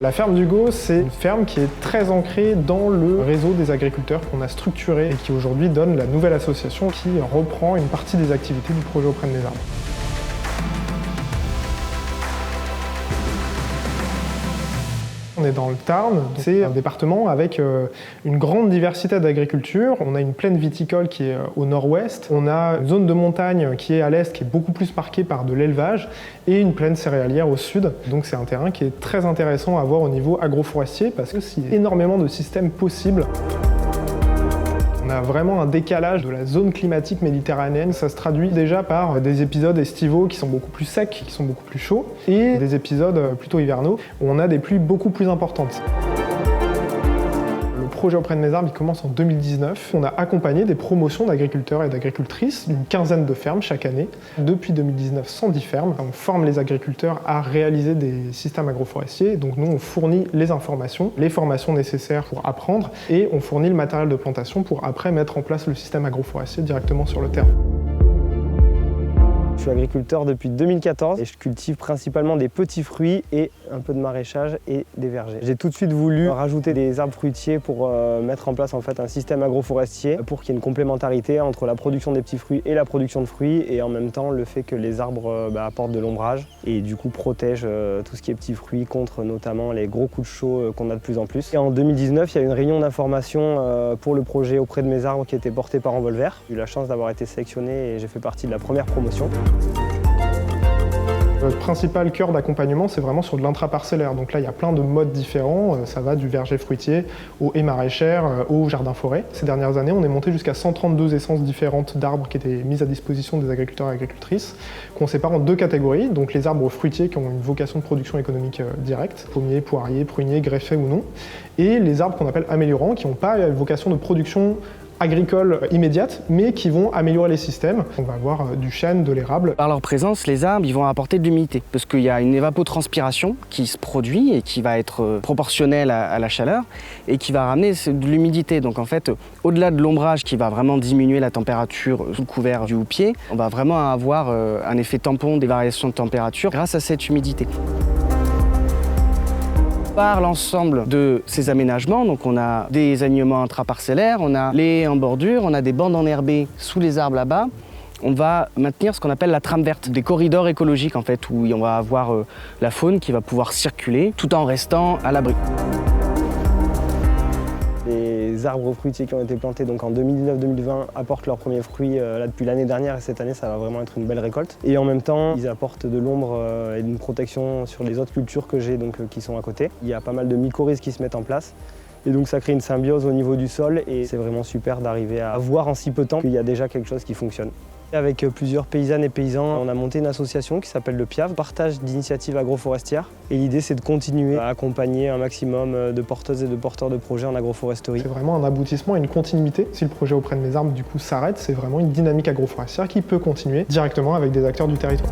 La ferme d'Hugo, c'est une ferme qui est très ancrée dans le réseau des agriculteurs qu'on a structuré et qui aujourd'hui donne la nouvelle association qui reprend une partie des activités du projet Auprès de mes arbres. On est dans le Tarn, c'est un département avec une grande diversité d'agriculture. On a une plaine viticole qui est au nord-ouest, on a une zone de montagne qui est à l'est, qui est beaucoup plus marquée par de l'élevage, et une plaine céréalière au sud. Donc c'est un terrain qui est très intéressant à voir au niveau agroforestier parce qu'il y a énormément de systèmes possibles. On a vraiment un décalage de la zone climatique méditerranéenne. Ça se traduit déjà par des épisodes estivaux qui sont beaucoup plus secs, qui sont beaucoup plus chauds, et des épisodes plutôt hivernaux où on a des pluies beaucoup plus importantes. Le projet Auprès de mes arbres, il commence en 2019. On a accompagné des promotions d'agriculteurs et d'agricultrices, une quinzaine de fermes chaque année. Depuis 2019, 110 fermes. On forme les agriculteurs à réaliser des systèmes agroforestiers. Donc nous, on fournit les informations, les formations nécessaires pour apprendre, et on fournit le matériel de plantation pour après mettre en place le système agroforestier directement sur le terrain. Je suis agriculteur depuis 2014 et je cultive principalement des petits fruits et un peu de maraîchage et des vergers. J'ai tout de suite voulu rajouter des arbres fruitiers pour mettre en place un système agroforestier pour qu'il y ait une complémentarité entre la production des petits fruits et la production de fruits, et en même temps le fait que les arbres apportent de l'ombrage et du coup protègent tout ce qui est petits fruits contre notamment les gros coups de chaud qu'on a de plus en plus. Et en 2019, il y a eu une réunion d'information pour le projet Auprès de mes arbres qui était porté par Envolvert. J'ai eu la chance d'avoir été sélectionné et j'ai fait partie de la première promotion. Notre principal cœur d'accompagnement, c'est vraiment sur de l'intraparcellaire. Donc là, il y a plein de modes différents. Ça va du verger fruitier aux haies maraîchères, au jardin-forêt. Ces dernières années, on est monté jusqu'à 132 essences différentes d'arbres qui étaient mises à disposition des agriculteurs et agricultrices, qu'on sépare en deux catégories. Donc les arbres fruitiers qui ont une vocation de production économique directe, pommiers, poiriers, pruniers, greffés ou non, et les arbres qu'on appelle améliorants, qui n'ont pas une vocation de production agricoles immédiates, mais qui vont améliorer les systèmes. On va avoir du chêne, de l'érable. Par leur présence, les arbres ils vont apporter de l'humidité, parce qu'il y a une évapotranspiration qui se produit et qui va être proportionnelle à la chaleur et qui va ramener de l'humidité. Donc en fait, au-delà de l'ombrage qui va vraiment diminuer la température sous le couvert du houppier, on va vraiment avoir un effet tampon des variations de température grâce à cette humidité. Par l'ensemble de ces aménagements, donc on a des alignements intraparcellaires, on a les haies en bordure, on a des bandes enherbées sous les arbres là-bas. On va maintenir ce qu'on appelle la trame verte, des corridors écologiques en fait, où on va avoir la faune qui va pouvoir circuler tout en restant à l'abri. Les arbres fruitiers qui ont été plantés donc en 2019-2020 apportent leurs premiers fruits là, depuis l'année dernière, et cette année ça va vraiment être une belle récolte. Et en même temps ils apportent de l'ombre et une protection sur les autres cultures que j'ai qui sont à côté. Il y a pas mal de mycorhizes qui se mettent en place. Et donc ça crée une symbiose au niveau du sol, et c'est vraiment super d'arriver à voir en si peu de temps qu'il y a déjà quelque chose qui fonctionne. Avec plusieurs paysannes et paysans, on a monté une association qui s'appelle le PIAV, Partage d'initiatives agroforestières. Et l'idée, c'est de continuer à accompagner un maximum de porteuses et de porteurs de projets en agroforesterie. C'est vraiment un aboutissement et une continuité. Si le projet Auprès de mes arbres du coup s'arrête, c'est vraiment une dynamique agroforestière qui peut continuer directement avec des acteurs du territoire.